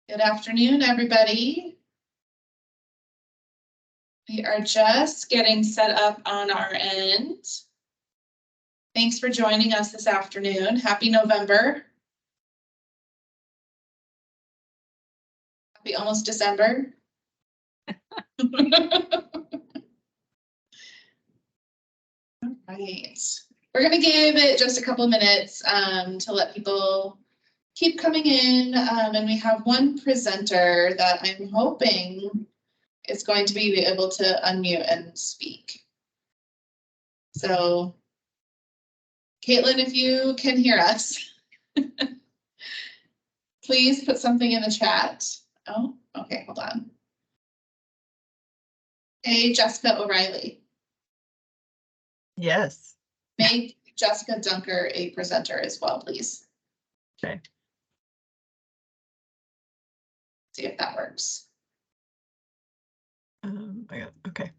Good afternoon, everybody. We are just getting set up on our end. Thanks for joining us this afternoon. Happy November. Happy almost December. All right. We're going to give it just a couple of minutes to let people keep coming in. And we have one presenter that I'm hoping is going to be able to unmute and speak. So, Caitlin, if you can hear us, please put something in the chat. Oh, okay, hold on. Hey, Jessica O'Reilly. Yes. Make Jessica Dunker a presenter as well, please. Okay. See if that works. Okay.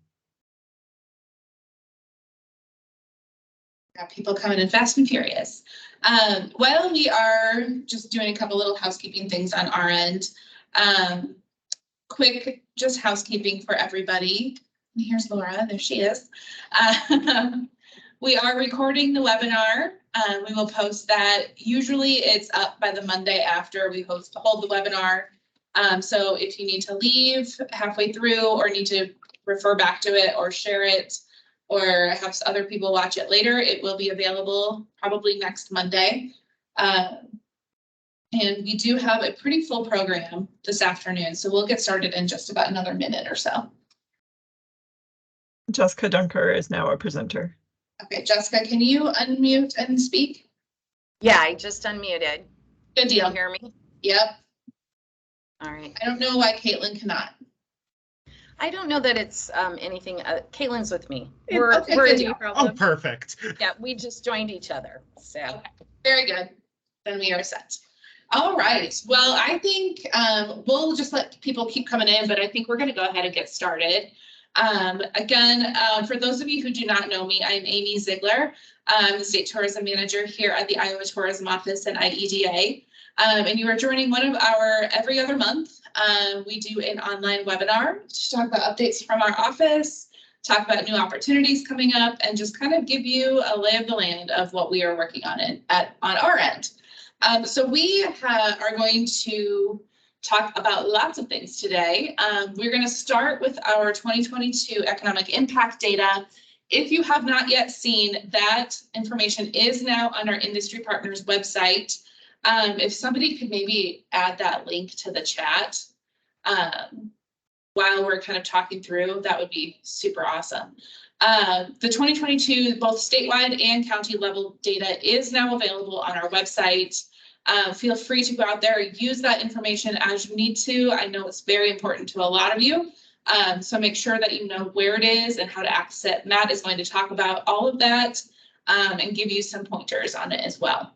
Got people coming in fast and furious. While we are just doing a couple little housekeeping things on our end, quick just housekeeping for everybody. Here's Laura, there she is. We are recording the webinar. We will post that. Usually it's up by the Monday after we hold the webinar. So if you need to leave halfway through or need to refer back to it or share it or have other people watch it later, it will be available probably next Monday. And we do have a pretty full program this afternoon, so we'll get started in just about another minute or so. Jessica Dunker is now a presenter. Okay, Jessica, can you unmute and speak? Yeah, I just unmuted. Good deal. Can you hear me? Yep. All right. I don't know why Caitlin cannot. I don't know that it's anything. Caitlin's with me. Okay, We're good a deal. new problem. Oh, perfect. Yeah, we just joined each other. So Okay, very good. Then we are set. All right. Well, I think we'll just let people keep coming in, but I think we're going to go ahead and get started. Again, for those of you who do not know me, I'm Amy Ziegler. I'm the State Tourism Manager here at the Iowa Tourism Office and IEDA. And you are joining one of our every other month. We do an online webinar to talk about updates from our office, talk about new opportunities coming up, and just kind of give you a lay of the land of what we are working on on our end. So we are going to talk about lots of things today. We're going to start with our 2022 economic impact data. If you have not yet seen, that information is now on our industry partners website. If somebody could maybe add that link to the chat while we're kind of talking through, that would be super awesome. The 2022, both statewide and county level data is now available on our website. Feel free to go out there and use that information as you need to. I know it's very important to a lot of you. So make sure that you know where it is and how to access it. Matt is going to talk about all of that and give you some pointers on it as well.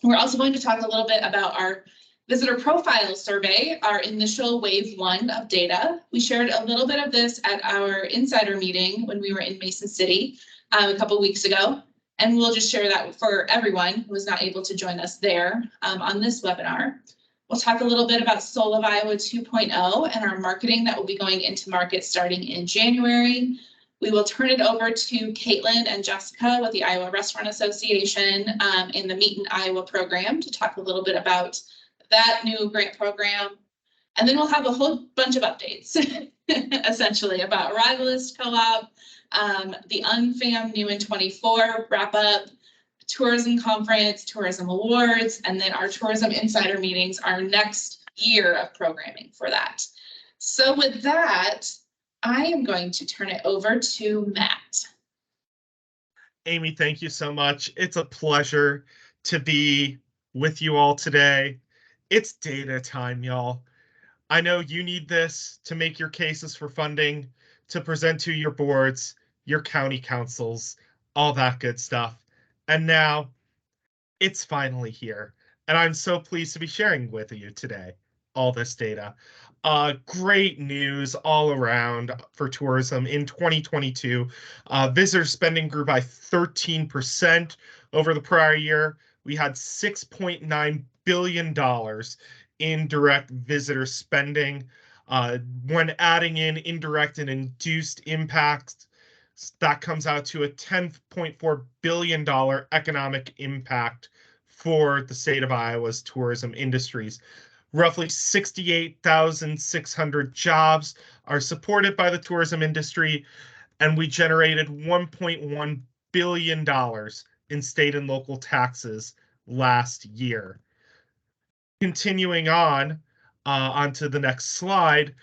We're also going to talk a little bit about our visitor profile survey, our initial wave 1 of data. We shared a little bit of this at our insider meeting when we were in Mason City a couple weeks ago. And we'll just share that for everyone who was not able to join us there on this webinar. We'll talk a little bit about Soul of Iowa 2.0 and our marketing that will be going into market starting in January. We will turn it over to Caitlin and Jessica with the Iowa Restaurant Association in the Meet in Iowa program to talk a little bit about that new grant program. And then we'll have a whole bunch of updates, essentially, about Arrivalist Co-op, the UNFAM New in 24 wrap up, tourism conference, tourism awards, and then our tourism insider meetings, our next year of programming for that. So with that, I am going to turn it over to Matt. Amy, thank you so much. It's a pleasure to be with you all today. It's data time, y'all. I know you need this to make your cases for funding, to present to your boards, your county councils, all that good stuff. And now it's finally here. And I'm so pleased to be sharing with you today all this data. Great news all around for tourism in 2022. Visitor spending grew by 13% over the prior year. We had $6.9 billion in direct visitor spending. When adding in indirect and induced impacts, that comes out to a $10.4 billion economic impact for the state of Iowa's tourism industries. Roughly 68,600 jobs are supported by the tourism industry, and we generated $1.1 billion in state and local taxes last year. Continuing on, onto the next slide,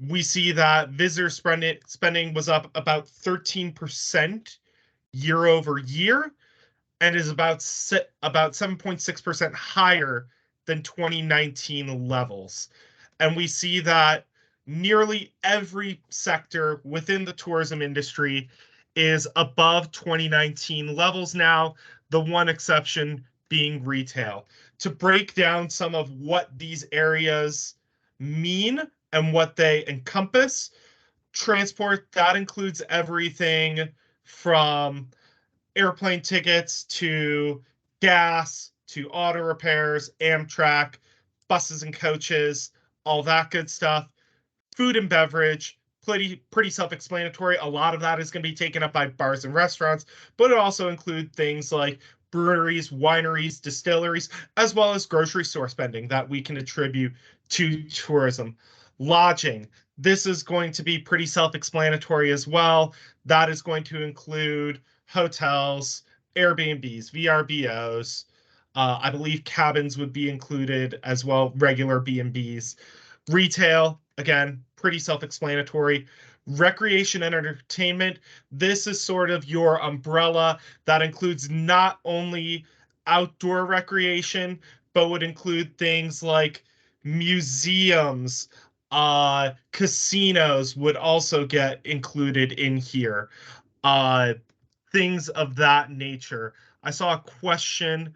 we see that visitor spending was up about 13% year over year and is about 7.6% higher than 2019 levels. And we see that nearly every sector within the tourism industry is above 2019 levels now, the one exception being retail. To break down some of what these areas mean and what they encompass, transport, that includes everything from airplane tickets to gas to auto repairs, Amtrak, buses and coaches, all that good stuff. Food and beverage, pretty self-explanatory. A lot of that is going to be taken up by bars and restaurants, but it also includes things like breweries, wineries, distilleries, as well as grocery store spending that we can attribute to tourism. Lodging, this is going to be pretty self-explanatory as well. That is going to include hotels, Airbnbs, VRBOs. I believe cabins would be included as well, regular B&Bs. Retail, again, pretty self-explanatory. Recreation and entertainment, this is sort of your umbrella that includes not only outdoor recreation, but would include things like museums, casinos would also get included in here. Things of that nature. I saw a question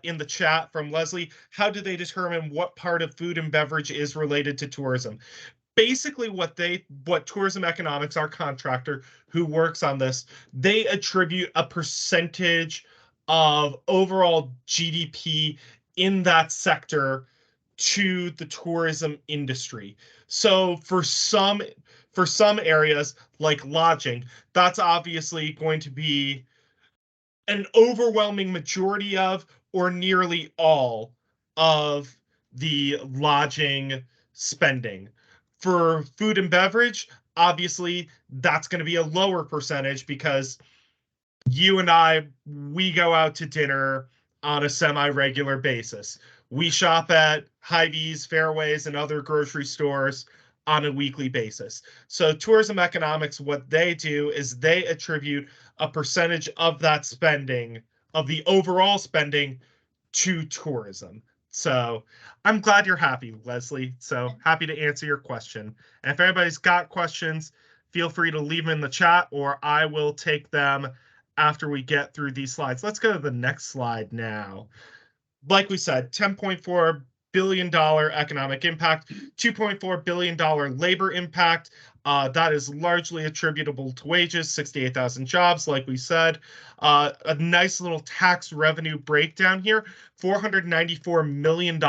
in the chat from Leslie. How do they determine what part of food and beverage is related to tourism? Basically, what Tourism Economics, our contractor who works on this, they attribute a percentage of overall GDP in that sector to the tourism industry. So for some areas like lodging, that's obviously going to be an overwhelming majority of, or nearly all of, the lodging spending. For food and beverage, obviously that's going to be a lower percentage because you and I, we go out to dinner on a semi-regular basis. We shop at Hy-Vee's, Fairways, and other grocery stores on a weekly basis. So Tourism Economics, what they do is they attribute a percentage of that spending, of the overall spending, to tourism. So I'm glad you're happy, Leslie. So happy to answer your question. And if anybody's got questions, feel free to leave them in the chat, or I will take them after we get through these slides. Let's go to the next slide now. Like we said, $10.4 billion economic impact, $2.4 billion labor impact. That is largely attributable to wages, 68,000 jobs, like we said. A nice little tax revenue breakdown here, $494 million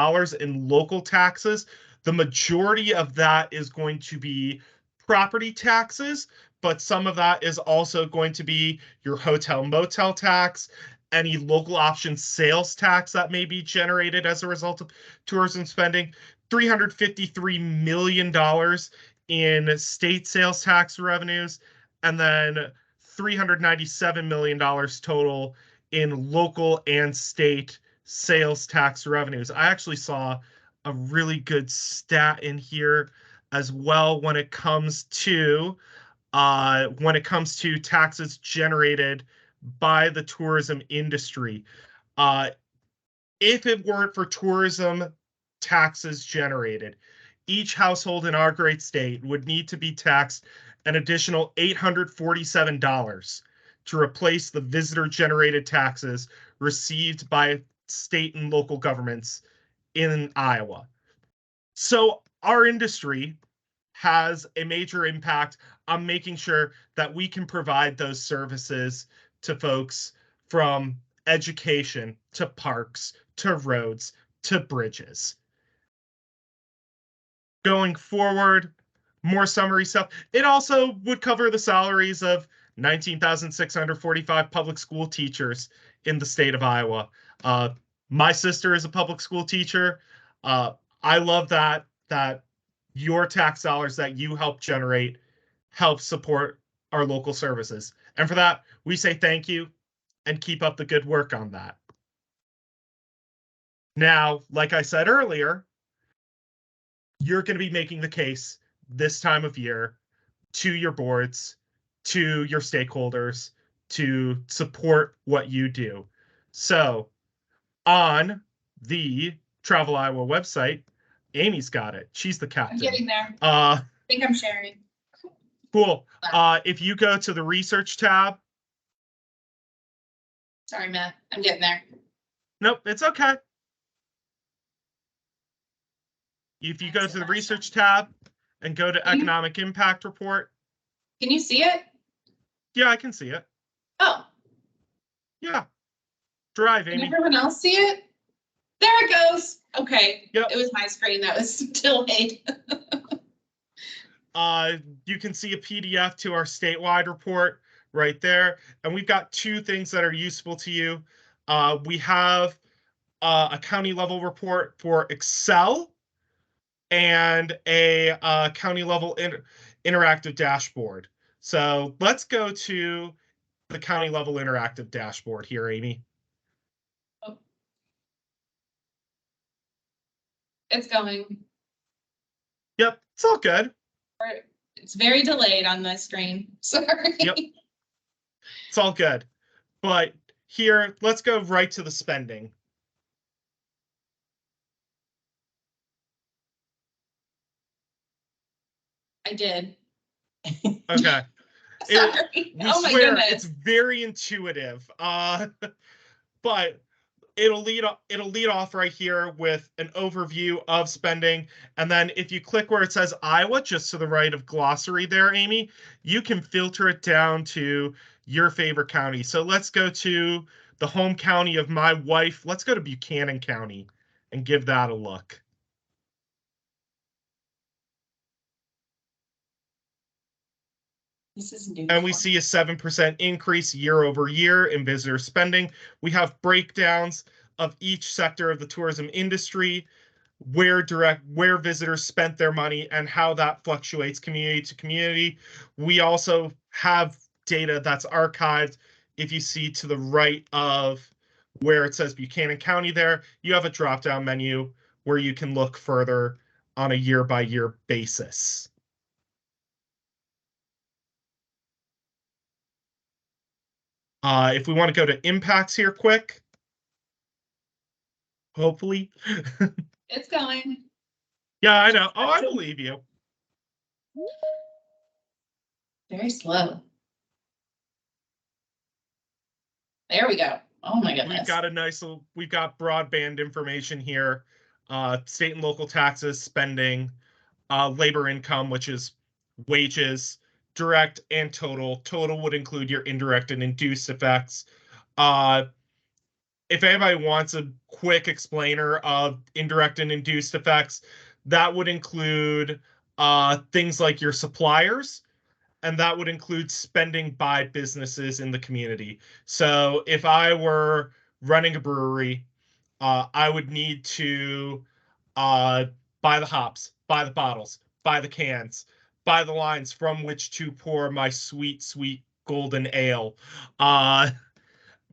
in local taxes. The majority of that is going to be property taxes, but some of that is also going to be your hotel motel tax, any local option sales tax that may be generated as a result of tourism spending, $353 million in state sales tax revenues, and then $397 million total in local and state sales tax revenues. I actually saw a really good stat in here as well when it comes to taxes generated by the tourism industry. If it weren't for tourism taxes generated, each household in our great state would need to be taxed an additional $847 to replace the visitor-generated taxes received by state and local governments in Iowa. So our industry has a major impact on making sure that we can provide those services to folks from education to parks to roads to bridges. Going forward, more summary stuff. It also would cover the salaries of 19,645 public school teachers in the state of Iowa. My sister is a public school teacher. I love that your tax dollars that you help generate help support our local services. And for that, we say thank you and keep up the good work on that. Now, like I said earlier, you're going to be making the case this time of year to your boards, to your stakeholders, to support what you do. So on the Travel Iowa website, Amy's got it. She's the I'm captain. getting there. I Uh, think I'm sharing. cool. If you go to the research tab, Sorry, Matt. I'm getting there. nope, it's okay. If you go to the research tab and go to economic impact report, Can you see it? yeah, I can see it. Oh, Yeah. Drive, can Amy. everyone else see it? There it goes. Okay. Yep. It was my screen that was delayed. You can see a PDF to our statewide report right there. And we've got two things that are useful to you. We have a county level report for Excel and a county level interactive dashboard. So let's go to the county level interactive dashboard here, Amy. It's going. Yep, it's all good. It's very delayed on my screen. Sorry. Yep. It's all good. But here, let's go right to the spending. I did. Okay. Sorry. We Oh my swear goodness. it's very intuitive. But it'll lead off right here with an overview of spending. And then if you click where it says Iowa, just to the right of glossary there, Amy, you can filter it down to your favorite county. So let's go to the home county of my wife. Let's go to Buchanan County and give that a look. This is new. And we see a 7% increase year over year in visitor spending. We have breakdowns of each sector of the tourism industry, where visitors spent their money and how that fluctuates community to community. We also have data that's archived. If you see to the right of where it says Buchanan County there, you have a drop-down menu where you can look further on a year-by-year basis. If we want to go to impacts here quick, hopefully. It's going. Yeah, I know. Oh, I believe you. Very slow. There we go. Oh my goodness. We've got broadband information here, state and local taxes, spending, labor income, which is wages, direct and total. Total would include your indirect and induced effects. If anybody wants a quick explainer of indirect and induced effects, that would include things like your suppliers, and that would include spending by businesses in the community. So if I were running a brewery, I would need to buy the hops, buy the bottles, buy the cans, buy the lines from which to pour my sweet, sweet golden ale.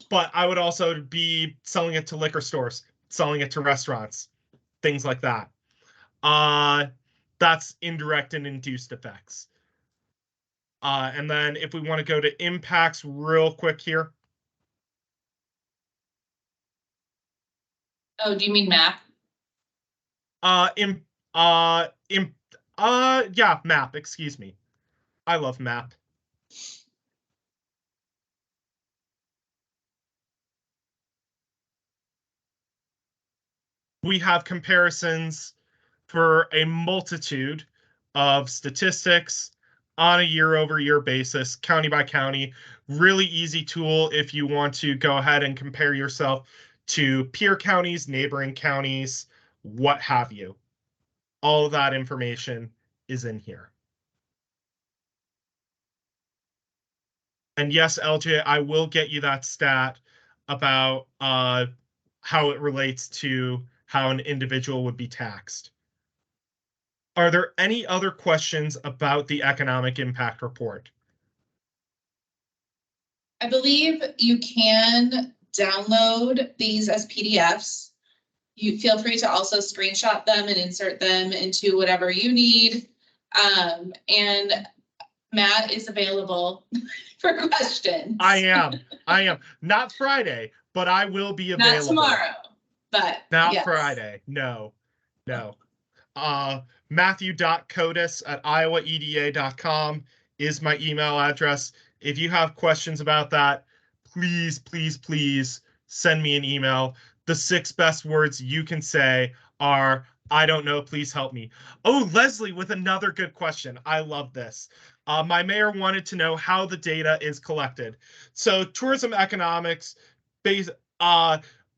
But I would also be selling it to liquor stores, selling it to restaurants, things like that. That's indirect and induced effects. And then if we want to go to impacts real quick here. Oh, do you mean map? Yeah, map, excuse me. I love map. We have comparisons for a multitude of statistics on a year-over-year basis, county by county. really easy tool if you want to go ahead and compare yourself to peer counties, neighboring counties, what have you. All of that information is in here. And yes, LJ, I will get you that stat about how it relates to how an individual would be taxed. Are there any other questions about the economic impact report? I believe you can download these as PDFs. You feel free to also screenshot them and insert them into whatever you need. And Matt is available for questions. I am. Not Friday, but I will be available. Not tomorrow, but Not yes. Friday. No. Matthew.Kotis@iowaeda.com is my email address. If you have questions about that, please send me an email. The 6 best words you can say are, I don't know, please help me. Oh, Leslie with another good question. I love this. My mayor wanted to know how the data is collected. So tourism economics,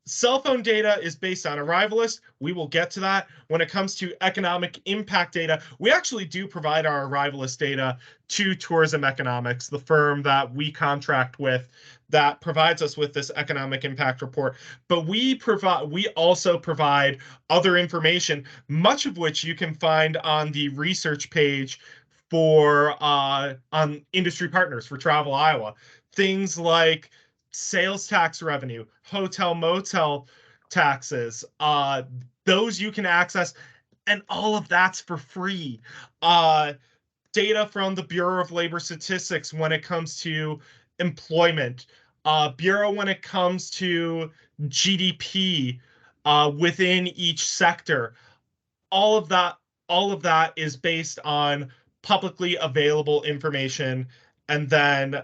cell phone data is based on arrival list. We will get to that. When it comes to economic impact data, we actually do provide our arrival list data to Tourism Economics, the firm that we contract with that provides us with this economic impact report. But we also provide other information, much of which you can find on the research page for on industry partners for Travel Iowa. Things like sales tax revenue, hotel motel taxes, those you can access, and all of that's for free. Data from the Bureau of Labor Statistics when it comes to employment, Bureau when it comes to GDP within each sector. All of that is based on publicly available information. And then,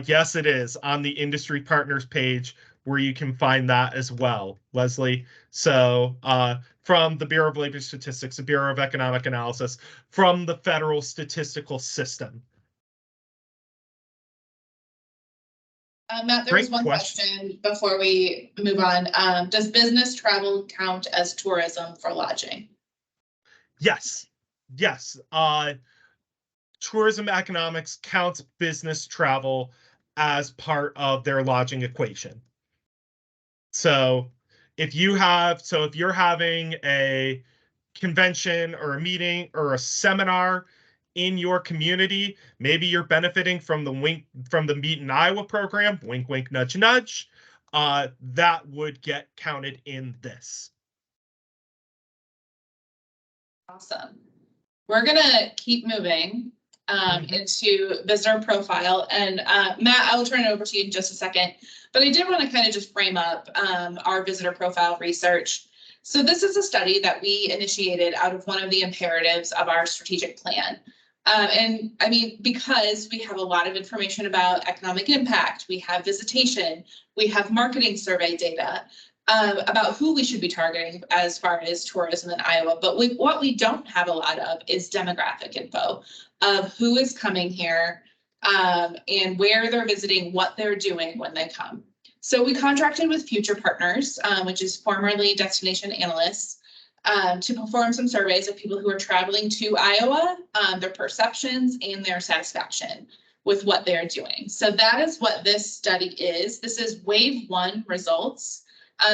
yes, it is on the industry partners page where you can find that as well, Leslie. So from the Bureau of Labor Statistics, the Bureau of Economic Analysis, from the federal statistical system. Matt, there was one question before we move on. Does business travel count as tourism for lodging? Yes. Tourism economics counts business travel as part of their lodging equation. So if you're having a convention or a meeting or a seminar in your community, maybe you're benefiting from the Meet in Iowa program, wink, wink, nudge, nudge, that would get counted in this. Awesome. We're gonna keep moving into visitor profile, and Matt, I will turn it over to you in just a second, but I did want to kind of just frame up our visitor profile research. So this is a study that we initiated out of one of the imperatives of our strategic plan. And I mean, because we have a lot of information about economic impact, we have visitation, we have marketing survey data about who we should be targeting as far as tourism in Iowa. But what we don't have a lot of is demographic info of who is coming here and where they're visiting, what they're doing when they come. So we contracted with Future Partners, which is formerly Destination Analysts, to perform some surveys of people who are traveling to Iowa, their perceptions and their satisfaction with what they're doing. So that is what this study is. This is wave 1 results.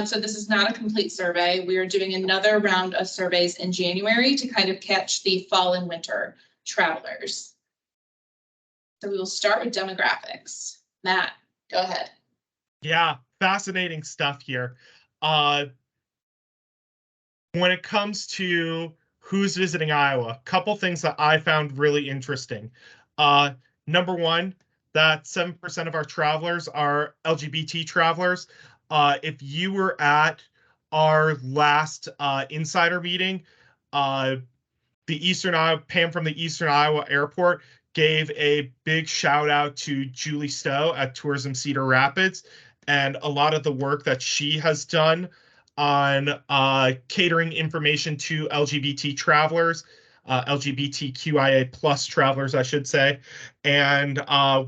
So this is not a complete survey. We are doing another round of surveys in January to kind of catch the fall and winter travelers. So we will start with demographics. Matt, go ahead. Yeah, fascinating stuff here. When it comes to who's visiting Iowa, a couple things that I found really interesting. Number one, that 7% of our travelers are LGBT travelers. If you were at our last insider meeting, Pam from the Eastern Iowa Airport gave a big shout out to Julie Stowe at Tourism Cedar Rapids and a lot of the work that she has done on catering information to LGBT travelers, LGBTQIA plus travelers, I should say, and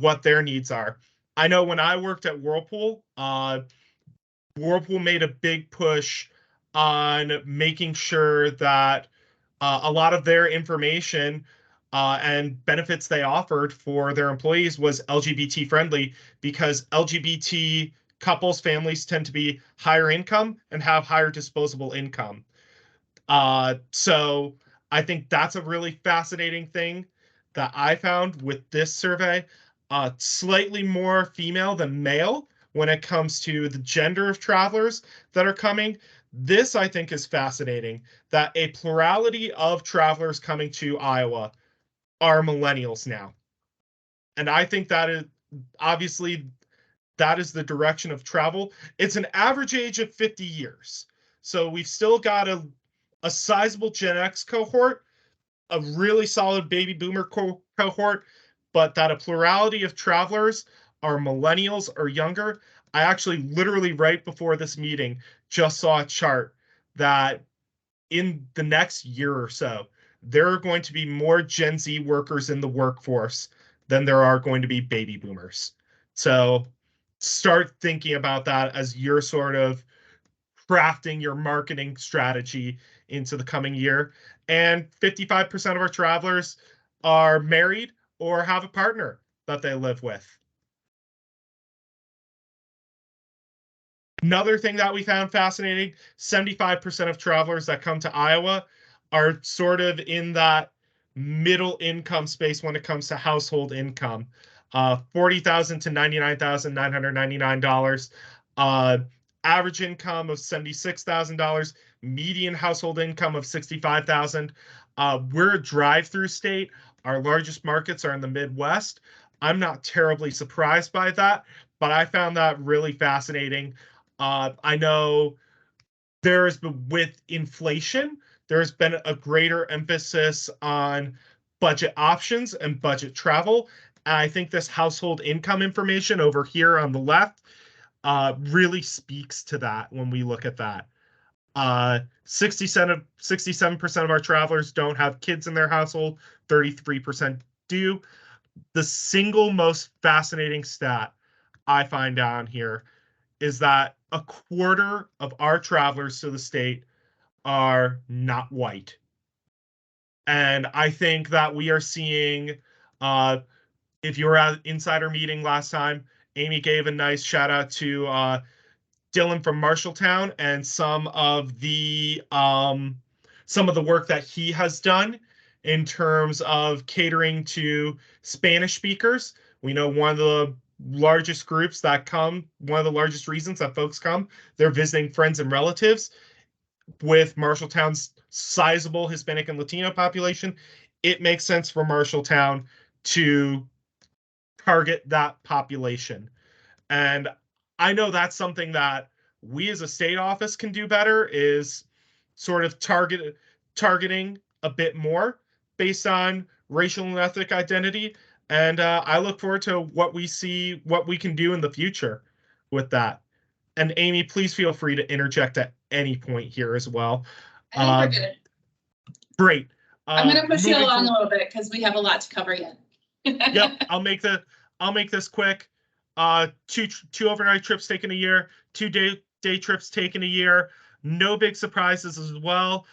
what their needs are. I know when I worked at Whirlpool, Whirlpool made a big push on making sure that a lot of their information and benefits they offered for their employees was LGBT friendly, because LGBT couples, families tend to be higher income and have higher disposable income. So I think that's a really fascinating thing that I found with this survey. Slightly more female than male when it comes to the gender of travelers that are coming. This, I think, is fascinating, that a plurality of travelers coming to Iowa are millennials now. And I think that is obviously that is the direction of travel. It's an average age of 50 years. So we've still got a sizable Gen X cohort, a really solid baby boomer cohort, but that a plurality of travelers are millennials or younger. I actually literally right before this meeting just saw a chart that in the next year or so, there are going to be more Gen Z workers in the workforce than there are going to be baby boomers. So start thinking about that as you're sort of crafting your marketing strategy into the coming year. And 55% of our travelers are married or have a partner that they live with. Another thing that we found fascinating, 75% of travelers that come to Iowa are sort of in that middle income space when it comes to household income. $40,000 to $99,999. Average income of $76,000, median household income of $65,000. We're a drive-through state. Our largest markets are in the Midwest. I'm not terribly surprised by that, but I found that really fascinating. I know with inflation, there's been a greater emphasis on budget options and budget travel. And I think this household income information over here on the left really speaks to that when we look at that. 67% of our travelers don't have kids in their household, 33% do. The single most fascinating stat I find down here is that a quarter of our travelers to the state are not white. And I think that we are seeing, if you were at Insider Meeting last time, Amy gave a nice shout out to Dylan from Marshalltown and some of the work that he has done in terms of catering to Spanish speakers. We know one of the largest groups that come, one of the largest reasons that folks come, they're visiting friends and relatives. With Marshalltown's sizable Hispanic and Latino population, it makes sense for Marshalltown to target that population. And I know that's something that we as a state office can do better, is sort of targeting a bit more based on racial and ethnic identity. And I look forward to what we can do in the future with that. And Amy, please feel free to interject at any point here as well. I think we're good. Great. I'm going to push you along a little bit because we have a lot to cover yet. Yep, I'll make this quick. Two overnight trips taken a year, 2 day trips taken a year. No big surprises as well.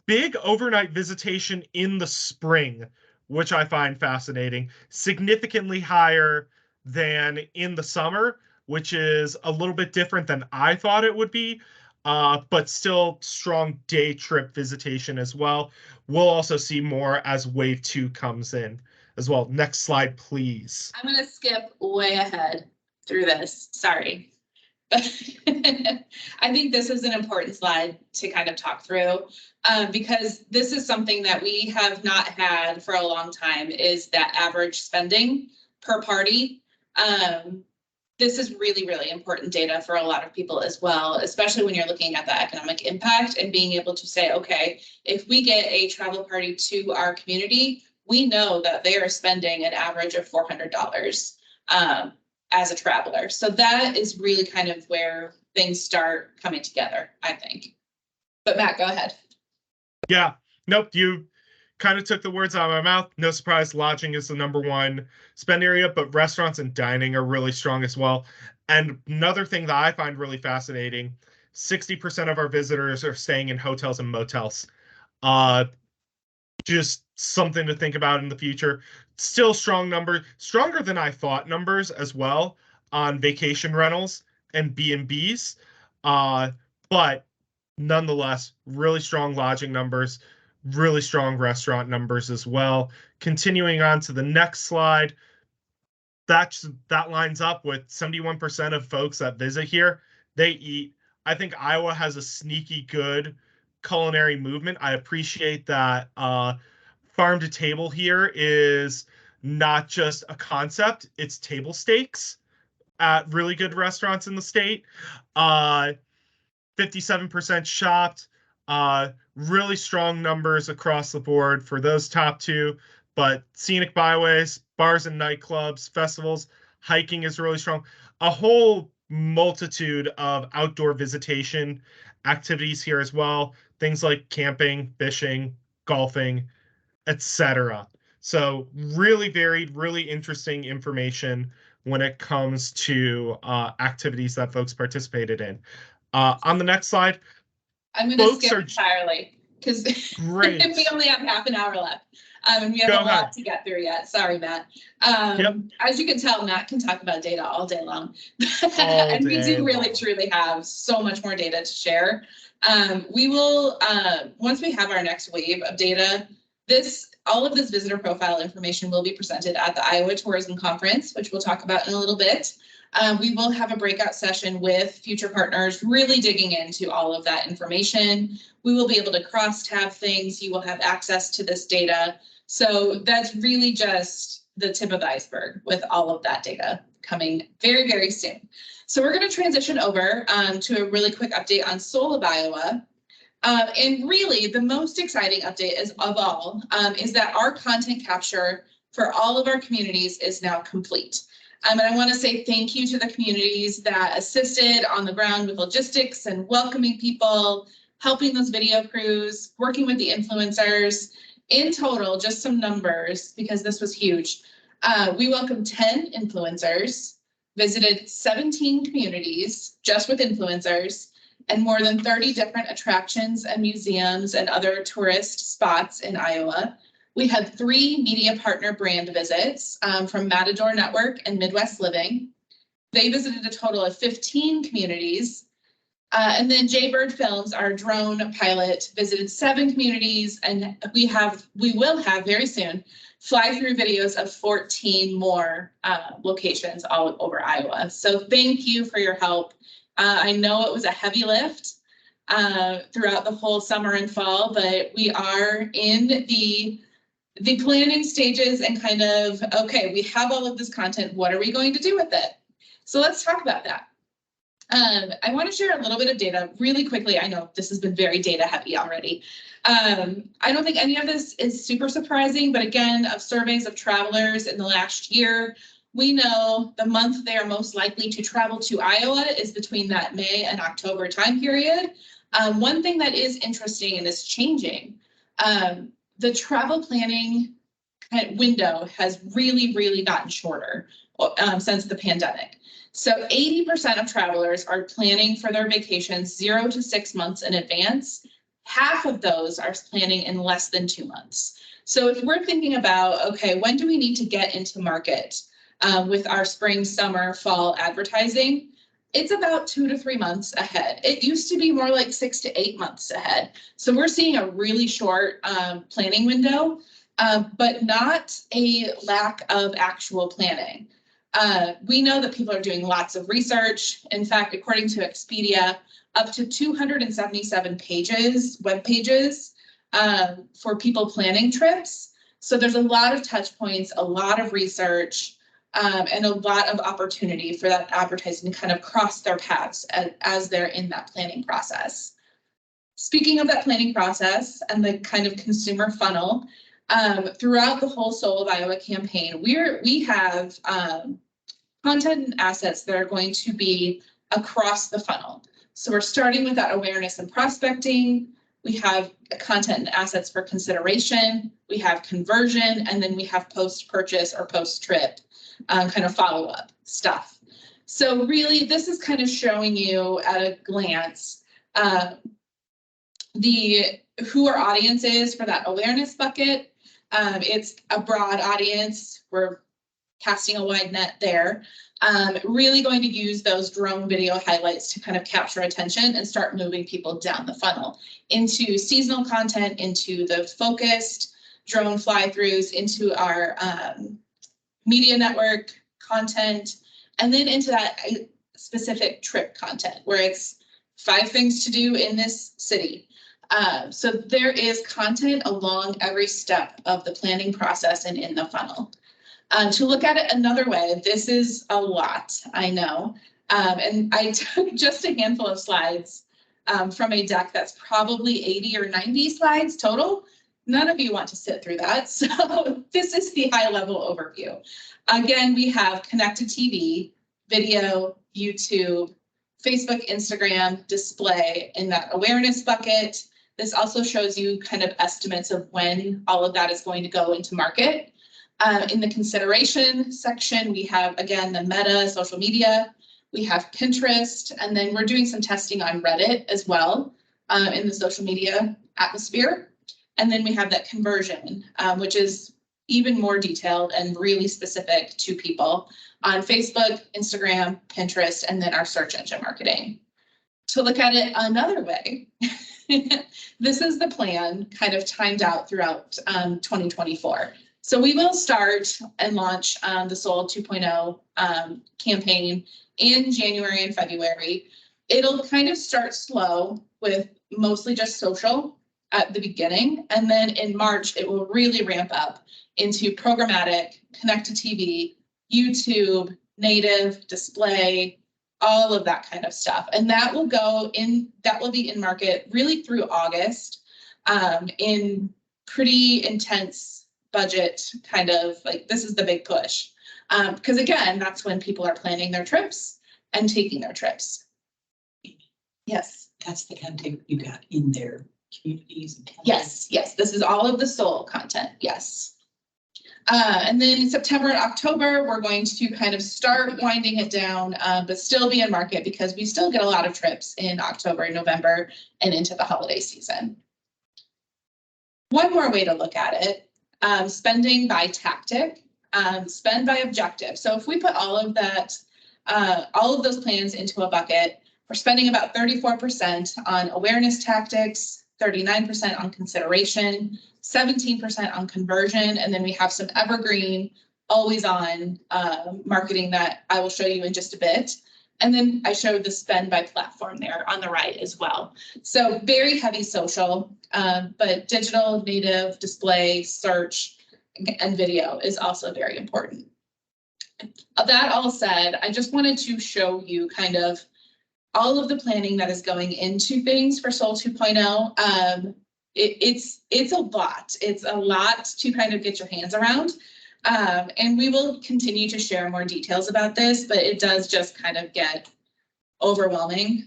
Big overnight visitation in the spring, which I find fascinating. Significantly higher than in the summer, which is a little bit different than I thought it would be. But still strong day trip visitation as well. We'll also see more as wave 2 comes in as well. Next slide, please. I'm going to skip way ahead through this. Sorry. But I think this is an important slide to kind of talk through because this is something that we have not had for a long time, is that average spending per party. This is really, really important data for a lot of people as well, especially when you're looking at the economic impact and being able to say, okay, if we get a travel party to our community, we know that they are spending an average of $400 as a traveler. So that is really kind of where things start coming together, I think. But Matt, go ahead. Yeah, nope, you kind of took the words out of my mouth. No surprise, lodging is the #1 spend area, but restaurants and dining are really strong as well. And another thing that I find really fascinating, 60% of our visitors are staying in hotels and motels. Just something to think about in the future. Still strong number, stronger than I thought numbers as well on vacation rentals and B&Bs. But nonetheless, really strong lodging numbers, really strong restaurant numbers as well. Continuing on to the next slide, that lines up with 71% of folks that visit here, they eat. I think Iowa has a sneaky good culinary movement. I appreciate that farm to table here is not just a concept, it's table stakes at really good restaurants in the state. 57% shopped, really strong numbers across the board for those top two, but scenic byways, bars and nightclubs, festivals, hiking is really strong. A whole multitude of outdoor visitation activities here as well. Things like camping, fishing, golfing, etc. So really varied, really interesting information when it comes to activities that folks participated in. On the next slide, I'm going to folks skip are entirely because great. we only have half an hour left. And we have Go a ahead. lot to get through yet. Sorry, Matt. Yep. As you can tell, Matt can talk about data all day long. All And we day do really, long. truly have so much more data to share. We will, once we have our next wave of data, all of this visitor profile information will be presented at the Iowa Tourism Conference, which we'll talk about in a little bit. We will have a breakout session with future partners, really digging into all of that information. We will be able to cross-tab things. You will have access to this data. So that's really just the tip of the iceberg with all of that data coming very, very soon. So we're going to transition over to a really quick update on SOLA Iowa. And really, the most exciting update of all is that our content capture for all of our communities is now complete. And I want to say thank you to the communities that assisted on the ground with logistics and welcoming people, helping those video crews, working with the influencers. In total, just some numbers, because this was huge. We welcomed 10 influencers, visited 17 communities just with influencers, and more than 30 different attractions and museums and other tourist spots in Iowa. We had 3 media partner brand visits from Matador Network and Midwest Living. They visited a total of 15 communities. And then Jaybird Films, our drone pilot, visited 7 communities, and we will have very soon fly-through videos of 14 more locations all over Iowa. So thank you for your help. I know it was a heavy lift throughout the whole summer and fall, but we are in the planning stages and kind of, okay, we have all of this content. What are we going to do with it? So let's talk about that. I want to share a little bit of data really quickly. I know this has been very data heavy already. I don't think any of this is super surprising, but again, of surveys of travelers in the last year, we know the month they are most likely to travel to Iowa is between that May and October time period. One thing that is interesting and is changing, the travel planning window has really, really gotten shorter since the pandemic. So 80% of travelers are planning for their vacations 0 to 6 months in advance. Half of those are planning in less than 2 months. So if we're thinking about, okay, when do we need to get into market with our spring, summer, fall advertising? It's about 2 to 3 months ahead. It used to be more like 6 to 8 months ahead. So we're seeing a really short planning window, but not a lack of actual planning. We know that people are doing lots of research. In fact, according to Expedia, up to 277 web pages for people planning trips. So there's a lot of touch points, a lot of research, and a lot of opportunity for that advertising to kind of cross their paths as they're in that planning process. Speaking of that planning process and the kind of consumer funnel, throughout the whole Soul of Iowa campaign, we have content and assets that are going to be across the funnel. So we're starting with that awareness and prospecting. we have content and assets for consideration, we have conversion, and then we have post-purchase or post-trip kind of follow-up stuff. So really, this is kind of showing you at a glance who our audience is for that awareness bucket. It's a broad audience. We're casting a wide net there. Really going to use those drone video highlights to kind of capture attention and start moving people down the funnel into seasonal content, into the focused drone fly-throughs, into our media network content, and then into that specific trip content where it's 5 things to do in this city. So there is content along every step of the planning process and in the funnel. To look at it another way, this is a lot, I know. And I took just a handful of slides from a deck that's probably 80 or 90 slides total. None of you want to sit through that. So this is the high level overview. Again, we have connected TV, video, YouTube, Facebook, Instagram, display in that awareness bucket. This also shows you kind of estimates of when all of that is going to go into market. In the consideration section, we have, again, the Meta social media, we have Pinterest, and then we're doing some testing on Reddit as well in the social media atmosphere. And then we have that conversion, which is even more detailed and really specific to people on Facebook, Instagram, Pinterest, and then our search engine marketing. To look at it another way, this is the plan kind of timed out throughout 2024. So we will start and launch the Soul 2.0 campaign in January and February. It'll kind of start slow with mostly just social at the beginning. And then in March, it will really ramp up into programmatic, connected TV, YouTube, native, display, all of that kind of stuff. And that will be in market really through August in pretty intense budget kind of like, this is the big push. Because again, that's when people are planning their trips and taking their trips. Yes. That's the content you got in their communities. And Yes, this is all of the Soul content, yes. And then in September and October, we're going to kind of start winding it down, but still be in market because we still get a lot of trips in October and November and into the holiday season. One more way to look at it, spending by tactic, spend by objective. So if we put all of those plans into a bucket, we're spending about 34% on awareness tactics, 39% on consideration, 17% on conversion, and then we have some evergreen, always on marketing that I will show you in just a bit. And then I showed the spend by platform there on the right as well. So very heavy social, but digital, native, display, search, and video is also very important. That all said, I just wanted to show you kind of all of the planning that is going into things for Soul 2.0. It's a lot. It's a lot to kind of get your hands around. And we will continue to share more details about this, but it does just kind of get overwhelming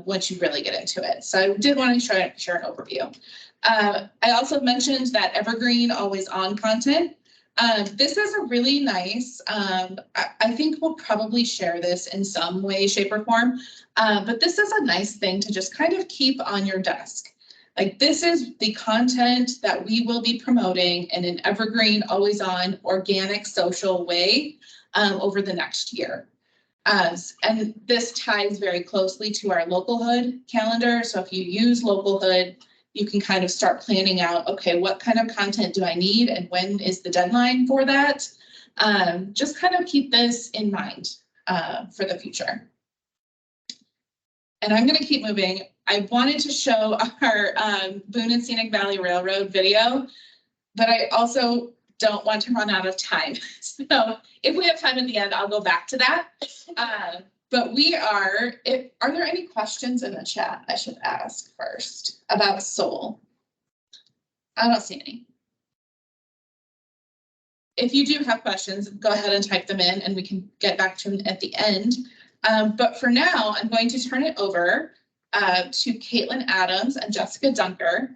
once you really get into it. So I did want to share an overview. I also mentioned that evergreen always on content. This is a really nice, I think we'll probably share this in some way, shape, or form, but this is a nice thing to just kind of keep on your desk. Like, this is the content that we will be promoting in an evergreen, always on, organic, social way over the next year. And this ties very closely to our Localhood calendar. So if you use Localhood, you can kind of start planning out, okay, what kind of content do I need and when is the deadline for that? Just kind of keep this in mind for the future. And I'm going to keep moving. I wanted to show our Boone and Scenic Valley Railroad video, but I also don't want to run out of time. So if we have time at the end, I'll go back to that. But are there any questions in the chat I should ask first about Soul? I don't see any. If you do have questions, go ahead and type them in and we can get back to them at the end. But for now, I'm going to turn it over to Caitlin Adams and Jessica Dunker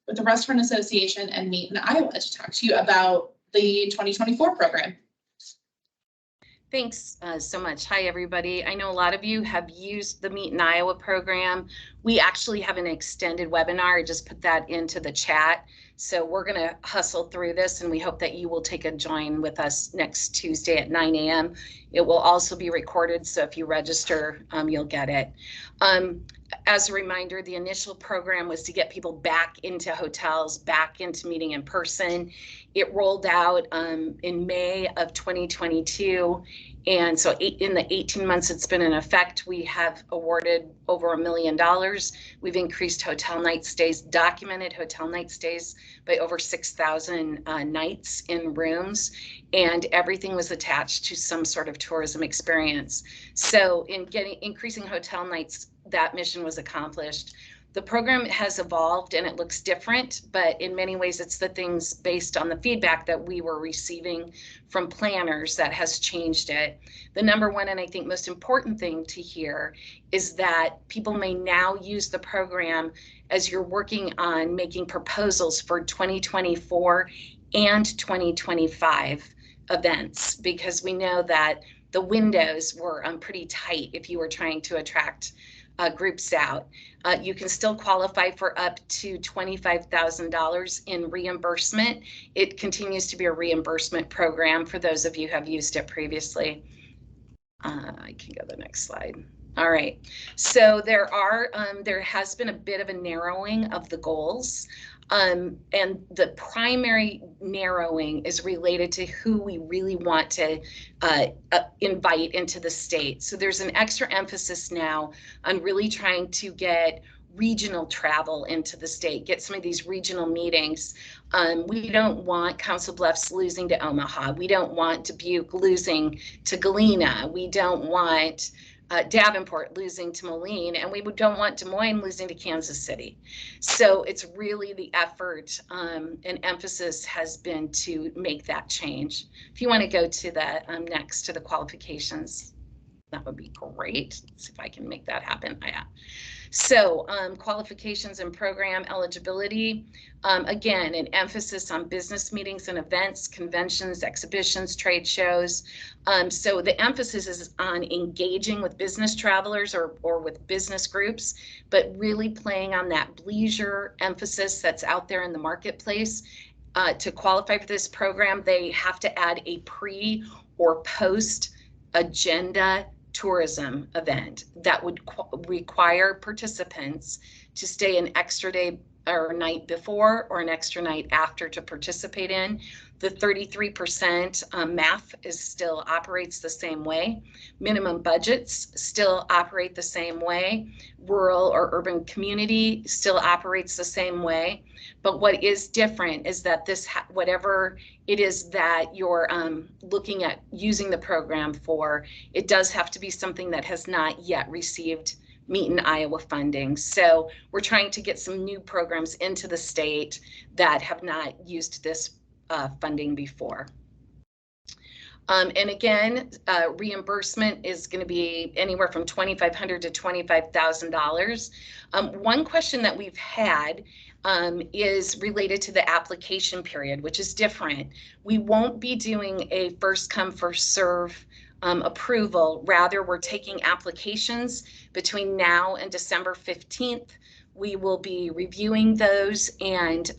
with the Restaurant Association and Meet in Iowa to talk to you about the 2024 program. Thanks so much. Hi, everybody. I know a lot of you have used the Meet in Iowa program. We actually have an extended webinar. I just put that into the chat. So we're going to hustle through this, and we hope that you will take a join with us next Tuesday at 9 a.m. It will also be recorded, so if you register, you'll get it. As a reminder, the initial program was to get people back into hotels, back into meeting in person. It rolled out in May of 2022. And so in the 18 months it's been in effect, we have awarded over $1 million. We've increased hotel night stays, documented hotel night stays by over 6,000 nights in rooms, and everything was attached to some sort of tourism experience. So in increasing hotel nights, that mission was accomplished. The program has evolved and it looks different, but in many ways it's the things based on the feedback that we were receiving from planners that has changed it. The number one and I think most important thing to hear is that people may now use the program as you're working on making proposals for 2024 and 2025 events, because we know that the windows were pretty tight if you were trying to attract groups out. You can still qualify for up to $25,000 in reimbursement. It continues to be a reimbursement program for those of you who have used it previously. I can go to the next slide. All right, so there has been a bit of a narrowing of the goals. And the primary narrowing is related to who we really want to invite into the state. So there's an extra emphasis now on really trying to get regional travel into the state, get some of these regional meetings. We don't want Council Bluffs losing to Omaha. We don't want Dubuque losing to Galena. We don't want Davenport losing to Moline, and we don't want Des Moines losing to Kansas City. So it's really the effort and emphasis has been to make that change. If you want to go to the next to the qualifications, that would be great. Let's see if I can make that happen. Yeah. So qualifications and program eligibility, again, an emphasis on business meetings and events, conventions, exhibitions, trade shows. So the emphasis is on engaging with business travelers or with business groups, but really playing on that leisure emphasis that's out there in the marketplace. To qualify for this program, they have to add a pre or post agenda tourism event that would require participants to stay an extra day or night before or an extra night after to participate in. The 33% MAF still operates the same way. Minimum budgets still operate the same way. Rural or urban community still operates the same way. But what is different is that this, whatever it is that you're looking at using the program for, it does have to be something that has not yet received Meet in Iowa funding. So we're trying to get some new programs into the state that have not used this funding before. And again, reimbursement is going to be anywhere from $2,500 to $25,000. One question that we've had is related to the application period, which is different. We won't be doing a first come, first serve approval. Rather, we're taking applications between now and December 15th. We will be reviewing those and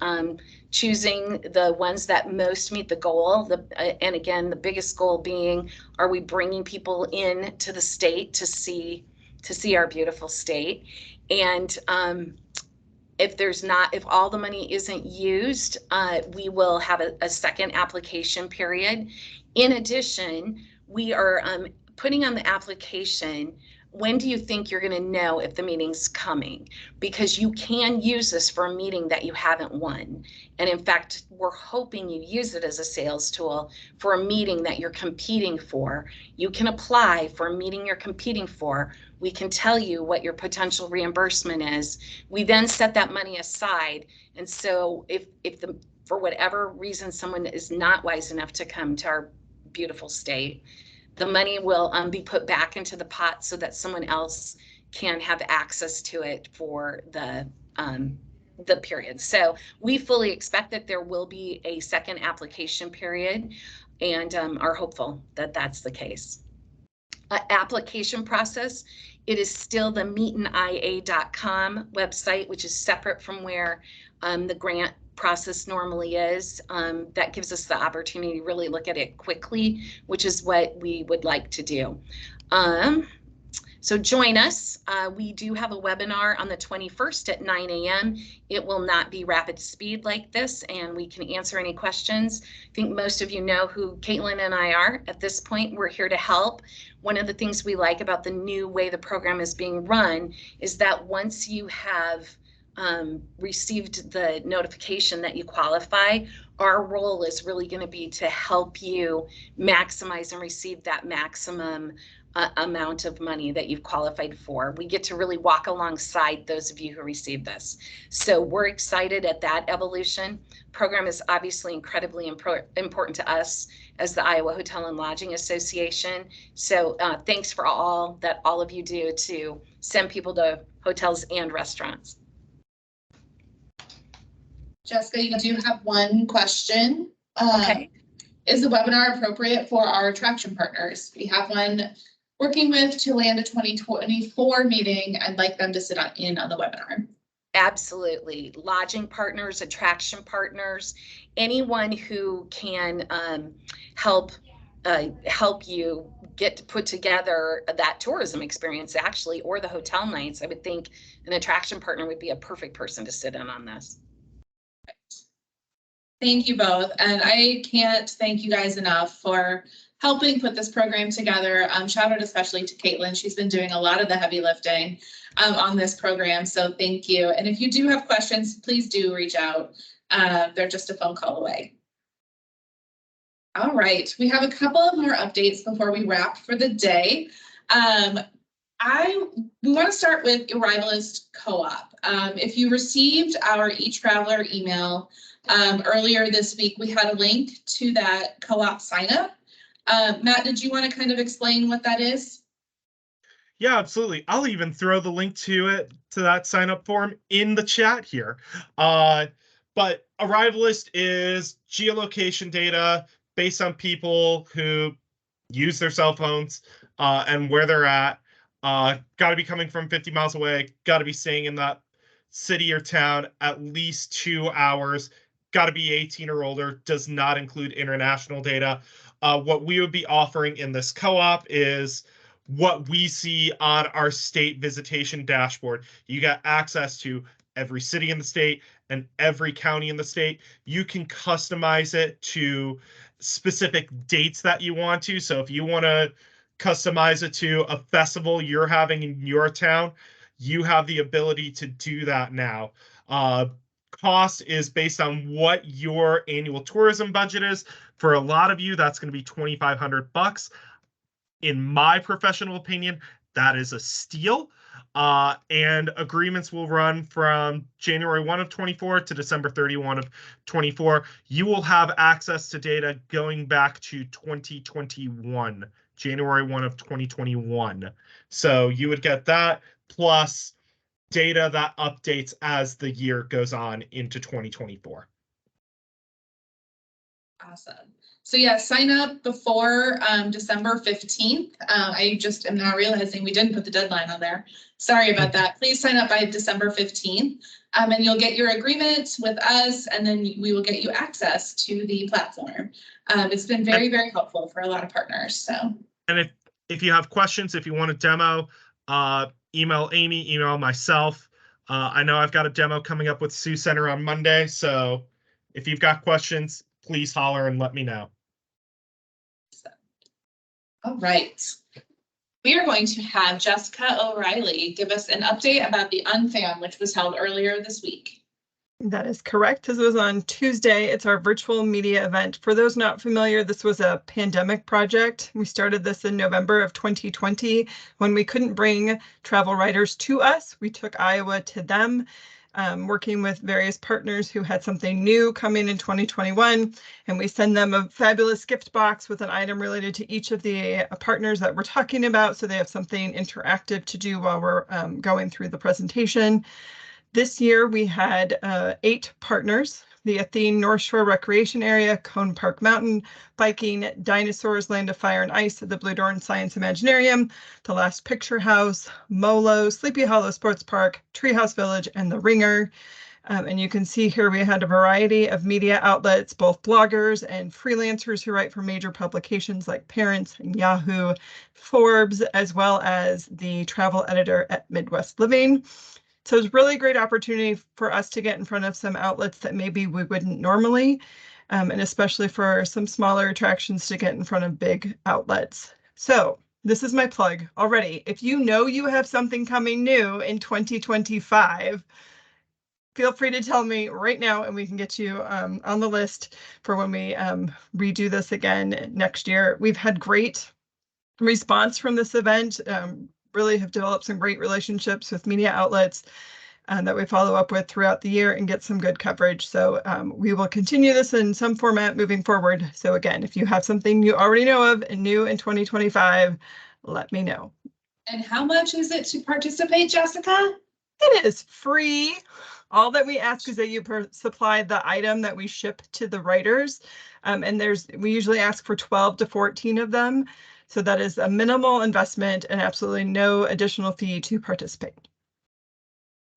choosing the ones that most meet the goal. And again, the biggest goal being, are we bringing people in to the state to see our beautiful state? And if all the money isn't used, we will have a second application period. In addition, we are putting on the application, when do you think you're going to know if the meeting's coming? Because you can use this for a meeting that you haven't won. And in fact, we're hoping you use it as a sales tool for a meeting that you're competing for. You can apply for a meeting you're competing for. We can tell you what your potential reimbursement is. We then set that money aside. And so if for whatever reason someone is not wise enough to come to our beautiful state, the money will be put back into the pot so that someone else can have access to it for the period. So we fully expect that there will be a second application period, and are hopeful that that's the case. Application process, it is still the meetinia.com website, which is separate from where the grant process normally is. That gives us the opportunity to really look at it quickly, which is what we would like to do. So join us. We do have a webinar on the 21st at 9 a.m. It will not be rapid speed like this, and we can answer any questions. I think most of you know who Caitlin and I are at this point. We're here to help. One of the things we like about the new way the program is being run is that once you have received the notification that you qualify, our role is really going to be to help you maximize and receive that maximum amount of money that you've qualified for. We get to really walk alongside those of you who receive this. So we're excited at that evolution. Program is obviously incredibly important to us as the Iowa Hotel and Lodging Association. So thanks for all that all of you do to send people to hotels and restaurants. Jessica, you do have one question. Okay. Is the webinar appropriate for our attraction partners? We have one working with to land a 2024 meeting. I'd like them to sit in on the webinar. Absolutely. Lodging partners, attraction partners, anyone who can help you get to put together that tourism experience actually, or the hotel nights. I would think an attraction partner would be a perfect person to sit in on this. Thank you both. And I can't thank you guys enough for helping put this program together. Shout out especially to Caitlin. She's been doing a lot of the heavy lifting on this program. So thank you. And if you do have questions, please do reach out. They're just a phone call away. All right, we have a couple of more updates before we wrap for the day. We want to start with Arrivalist Co-op. If you received our eTraveler email earlier this week, we had a link to that co-op sign up. Matt, did you want to kind of explain what that is? Yeah, absolutely. I'll even throw the link to that sign up form in the chat here. But Arrivalist is geolocation data based on people who use their cell phones and where they're at. Got to be coming from 50 miles away, got to be staying in that city or town at least 2 hours, got to be 18 or older, does not include international data. What we would be offering in this co-op is what we see on our state visitation dashboard. You got access to every city in the state and every county in the state. You can customize it to specific dates that you want to. So if you want to customize it to a festival you're having in your town, you have the ability to do that now. Cost is based on what your annual tourism budget is. For a lot of you, that's going to be $2,500. In my professional opinion, that is a steal. And agreements will run from January 1 of 24 to December 31 of 24. You will have access to data going back to 2021, January 1 of 2021. So you would get that plus data that updates as the year goes on into 2024. Awesome. So yeah, sign up before December 15th. I just am now realizing we didn't put the deadline on there. Sorry about that. Please sign up by December 15th and you'll get your agreement with us, and then we will get you access to the platform. It's been very, very helpful for a lot of partners. So. And if you have questions, if you want a demo, email Amy, email myself. I know I've got a demo coming up with Sioux Center on Monday. So if you've got questions, please holler and let me know. All right. We are going to have Jessica O'Reilly give us an update about the Unfam, which was held earlier this week. That is correct. This was on Tuesday. It's our virtual media event. For those not familiar, this was a pandemic project. We started this in November of 2020 when we couldn't bring travel writers to us. We took Iowa to them. working with various partners who had something new coming in 2021. And we send them a fabulous gift box with an item related to each of the partners that we're talking about. So they have something interactive to do while we're going through the presentation. This year we had 8 partners: the Athene North Shore Recreation Area, Cone Park Mountain Biking, Dinosaurs Land of Fire and Ice at the Blue Dorn Science Imaginarium, The Last Picture House, Molo, Sleepy Hollow Sports Park, Treehouse Village, and The Ringer. And you can see here we had a variety of media outlets, both bloggers and freelancers who write for major publications like Parents and Yahoo, Forbes, as well as the travel editor at Midwest Living. So it's really a great opportunity for us to get in front of some outlets that maybe we wouldn't normally, and especially for some smaller attractions to get in front of big outlets. So this is my plug already. If you know you have something coming new in 2025, feel free to tell me right now and we can get you on the list for when we redo this again next year. We've had great response from this event. Really have developed some great relationships with media outlets that we follow up with throughout the year and get some good coverage. So we will continue this in some format moving forward. So again, if you have something you already know of and new in 2025, let me know. And how much is it to participate, Jessica? It is free. All that we ask is that you supply the item that we ship to the writers. And we usually ask for 12 to 14 of them. So that is a minimal investment and absolutely no additional fee to participate.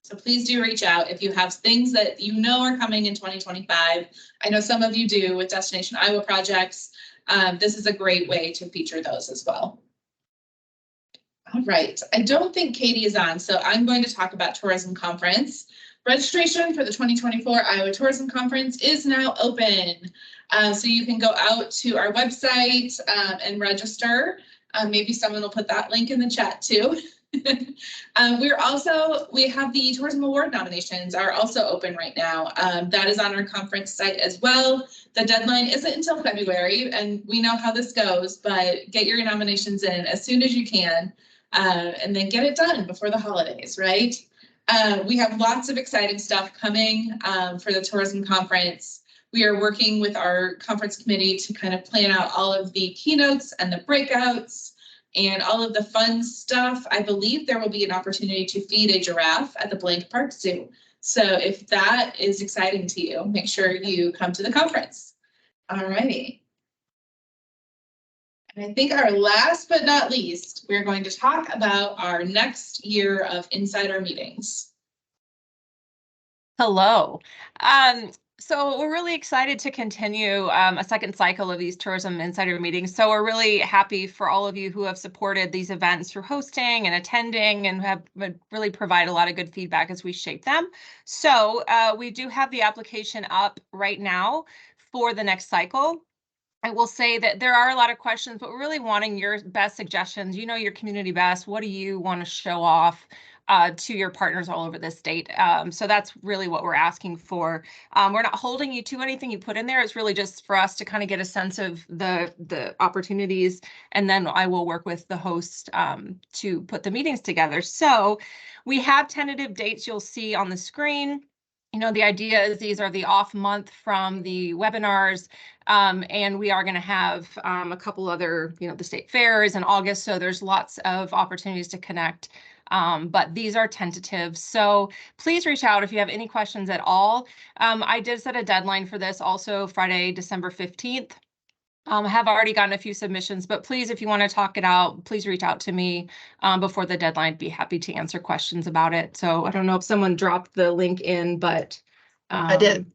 So please do reach out if you have things that you know are coming in 2025. I know some of you do with Destination Iowa projects. This is a great way to feature those as well. All right, I don't think Katie is on, so I'm going to talk about Tourism Conference. Registration for the 2024 Iowa Tourism Conference is now open. So you can go out to our website and register. Maybe someone will put that link in the chat too. We have the Tourism Award nominations are also open right now. That is on our conference site as well. The deadline isn't until February, and we know how this goes, but get your nominations in as soon as you can, and then get it done before the holidays, right? We have lots of exciting stuff coming for the tourism conference. We are working with our conference committee to kind of plan out all of the keynotes and the breakouts and all of the fun stuff. I believe there will be an opportunity to feed a giraffe at the Blank Park Zoo. So if that is exciting to you, make sure you come to the conference. All righty. And I think our last but not least, we're going to talk about our next year of insider meetings. Hello. So we're really excited to continue a second cycle of these tourism insider meetings. So we're really happy for all of you who have supported these events through hosting and attending and have really provided a lot of good feedback as we shape them. So we do have the application up right now for the next cycle. I will say that there are a lot of questions, but we're really wanting your best suggestions. You know your community best. What do you want to show off to your partners all over the state? So that's really what we're asking for. We're not holding you to anything you put in there. It's really just for us to kind of get a sense of the opportunities, and then I will work with the host to put the meetings together. So we have tentative dates you'll see on the screen. You know, the idea is these are the off month from the webinars, and we are going to have a couple other, the state fairs in August. So there's lots of opportunities to connect, but these are tentative. So please reach out if you have any questions at all. I did set a deadline for this also Friday, December 15th. I have already gotten a few submissions, but please, if you want to talk it out, please reach out to me before the deadline. I'd be happy to answer questions about it. So I don't know if someone dropped the link in, but I did.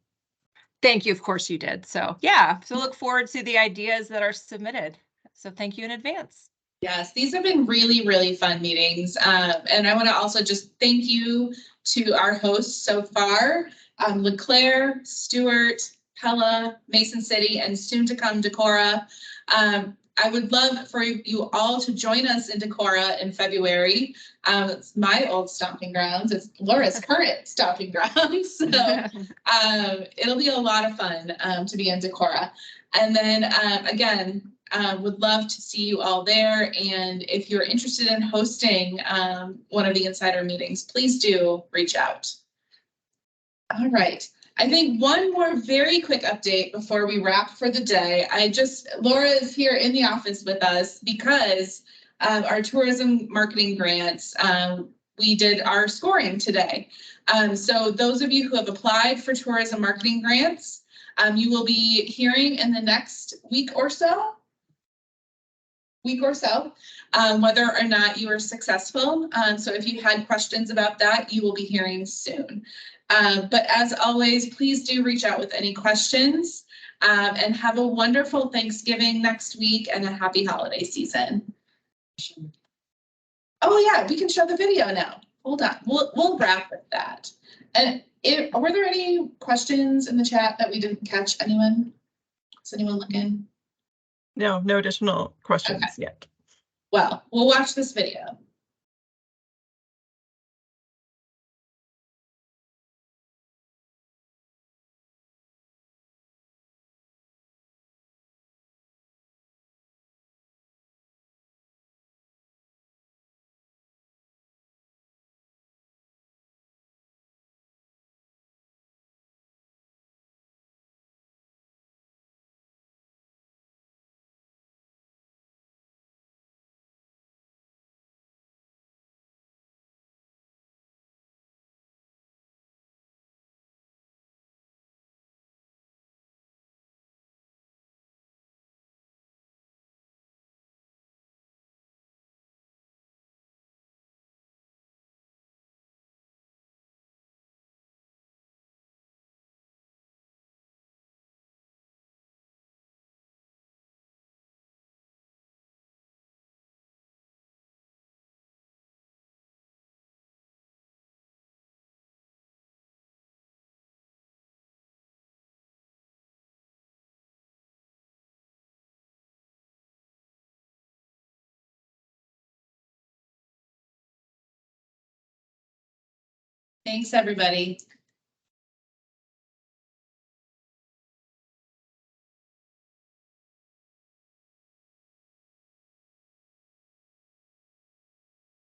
Thank you. Of course you did. So yeah, so look forward to the ideas that are submitted. So thank you in advance. Yes, these have been really, really fun meetings. And I want to also just thank you to our hosts so far, LeClaire, Stewart, Pella, Mason City, and soon to come Decorah. I would love for you all to join us in Decorah in February. It's my old stomping grounds. It's Laura's current stomping grounds. So it'll be a lot of fun to be in Decorah. And then again, would love to see you all there. And if you're interested in hosting one of the insider meetings, please do reach out. All right. I think one more very quick update before we wrap for the day. Laura is here in the office with us because our tourism marketing grants, we did our scoring today. So those of you who have applied for tourism marketing grants, you will be hearing in the next week or so, whether or not you are successful. So if you had questions about that, you will be hearing soon. But as always, please do reach out with any questions, and have a wonderful Thanksgiving next week and a happy holiday season. Oh yeah, we can show the video now. Hold on, we'll wrap with that. And were there any questions in the chat that we didn't catch? Anyone? Is anyone looking? No additional questions yet. Well, we'll watch this video. Thanks, everybody.